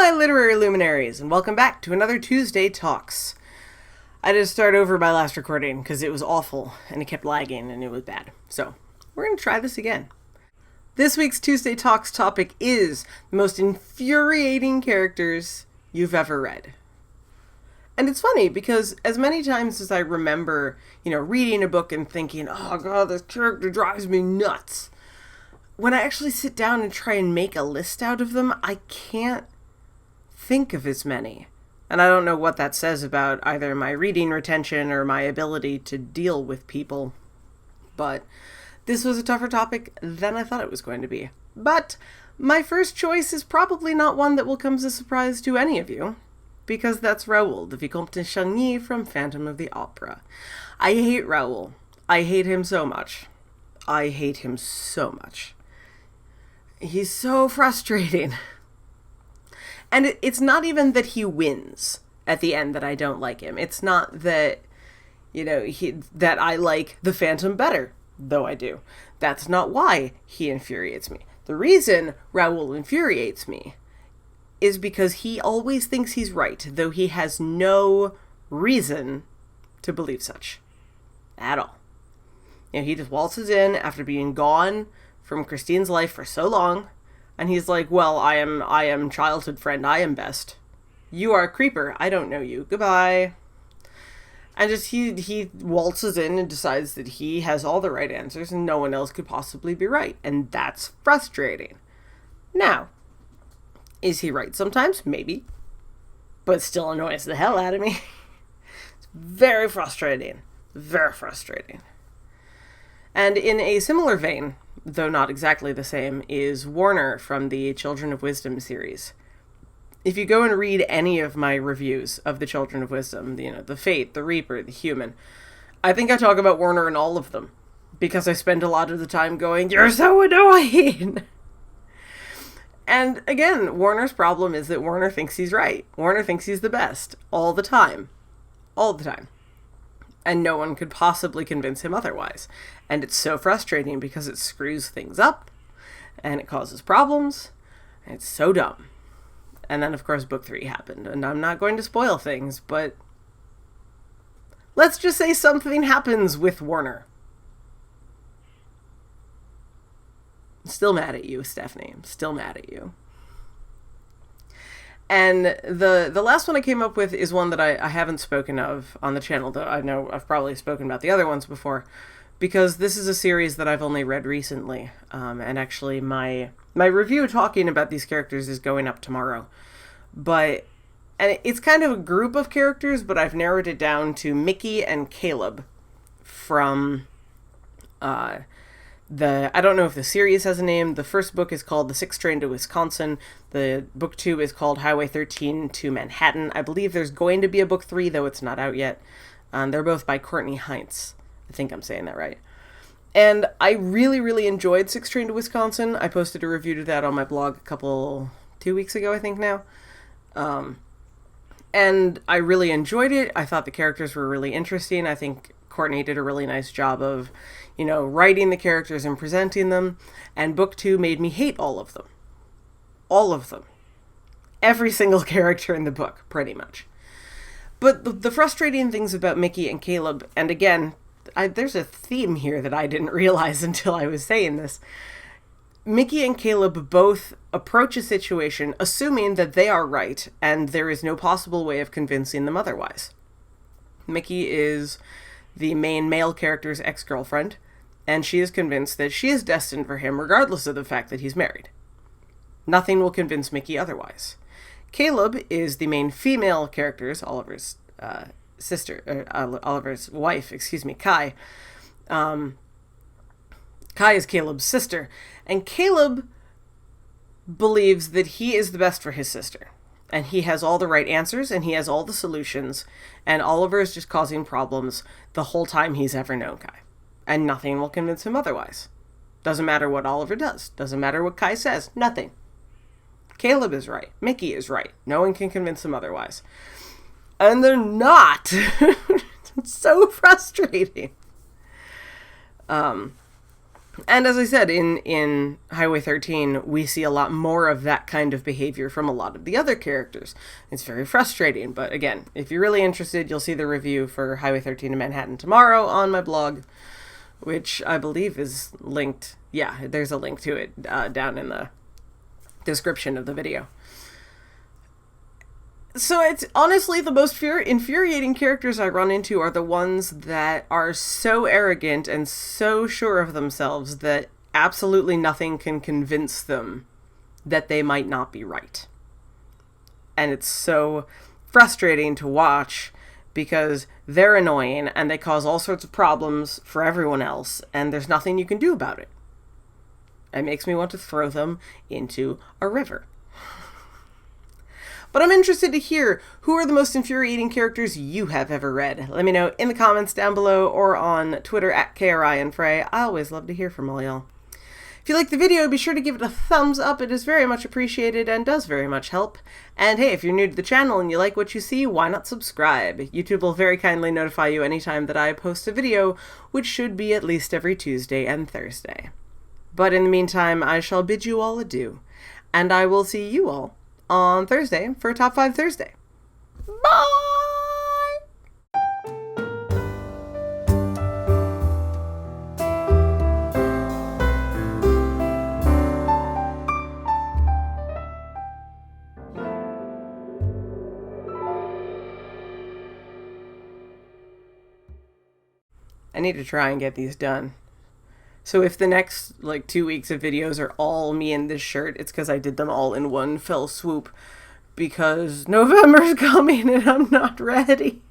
my literary luminaries, and welcome back to another Tuesday Talks. I had to start over my last recording because it was awful, and it kept lagging, and it was bad. So, we're going to try this again. This week's Tuesday Talks topic is the most infuriating characters you've ever read. And it's funny because as many times as I remember, reading a book and thinking, oh god, this character drives me nuts. When I actually sit down and try and make a list out of them, I can't think of as many. And I don't know what that says about either my reading retention or my ability to deal with people. But this was a tougher topic than I thought it was going to be. But my first choice is probably not one that will come as a surprise to any of you, because that's Raoul, the Vicomte de Chagny from Phantom of the Opera. I hate Raoul. I hate him so much. I hate him so much. He's so frustrating. And it's not even that he wins at the end that I don't like him. It's not that, that I like the Phantom better, though I do. That's not why he infuriates me. The reason Raoul infuriates me is because he always thinks he's right, though he has no reason to believe such. At all. He just waltzes in after being gone from Christine's life for so long, and he's like, well, I am childhood friend, I am best. You are a creeper, I don't know you, goodbye. And just he waltzes in and decides that he has all the right answers and no one else could possibly be right, and that's frustrating. Now, is he right sometimes? Maybe. But still annoys the hell out of me. It's very frustrating. Very frustrating. And in a similar vein, though not exactly the same, is Warner from the Children of Wisdom series. If you go and read any of my reviews of the Children of Wisdom, the Fate, the Reaper, the Human, I think I talk about Warner in all of them, because I spend a lot of the time going, you're so annoying! And again, Warner's problem is that Warner thinks he's right. Warner thinks he's the best. All the time. All the time. And no one could possibly convince him otherwise. And it's so frustrating because it screws things up, and it causes problems, and it's so dumb. And then, of course, book 3 happened, and I'm not going to spoil things, but let's just say something happens with Warner. I'm still mad at you, Stephanie. I'm still mad at you. And the last one I came up with is one that I haven't spoken of on the channel, though I know I've probably spoken about the other ones before, because this is a series that I've only read recently. And actually my review talking about these characters is going up tomorrow. And it's kind of a group of characters, but I've narrowed it down to Mickey and Caleb from I don't know if the series has a name. The first book is called The Sixth Train to Wisconsin. The book 2 is called Highway 13 to Manhattan. I believe there's going to be a book 3, though it's not out yet. They're both by Courtney Heinz. I think I'm saying that right. And I really, really enjoyed Sixth Train to Wisconsin. I posted a review to that on my blog 2 weeks ago, I think now. And I really enjoyed it. I thought the characters were really interesting. I think Courtney did a really nice job of, writing the characters and presenting them. And book 2 made me hate all of them. All of them. Every single character in the book, pretty much. But the frustrating things about Mickey and Caleb, and again, there's a theme here that I didn't realize until I was saying this. Mickey and Caleb both approach a situation assuming that they are right, and there is no possible way of convincing them otherwise. Mickey is the main male character's ex-girlfriend, and she is convinced that she is destined for him regardless of the fact that he's married. Nothing will convince Mickey otherwise. Caleb is the main female character's, Oliver's Oliver's wife, Kai. Kai is Caleb's sister, and Caleb believes that he is the best for his sister. And he has all the right answers, and he has all the solutions, and Oliver is just causing problems the whole time he's ever known Kai. And nothing will convince him otherwise. Doesn't matter what Oliver does. Doesn't matter what Kai says. Nothing. Caleb is right. Mickey is right. No one can convince him otherwise. And they're not. It's so frustrating. And as I said, in Highway 13, we see a lot more of that kind of behavior from a lot of the other characters. It's very frustrating, but again, if you're really interested, you'll see the review for Highway 13 in Manhattan tomorrow on my blog, which I believe is linked. Yeah, there's a link to it down in the description of the video. So it's honestly the most infuriating characters I run into are the ones that are so arrogant and so sure of themselves that absolutely nothing can convince them that they might not be right. And it's so frustrating to watch because they're annoying and they cause all sorts of problems for everyone else, and there's nothing you can do about it. It makes me want to throw them into a river. But I'm interested to hear, who are the most infuriating characters you have ever read? Let me know in the comments down below or on Twitter at KRIandFrey. I always love to hear from all y'all. If you like the video, be sure to give it a thumbs up. It is very much appreciated and does very much help. And hey, if you're new to the channel and you like what you see, why not subscribe? YouTube will very kindly notify you anytime that I post a video, which should be at least every Tuesday and Thursday. But in the meantime, I shall bid you all adieu, and I will see you all on Thursday for Top 5 Thursday. Bye! I need to try and get these done. So if the next, 2 weeks of videos are all me in this shirt, it's because I did them all in one fell swoop. Because November's coming and I'm not ready.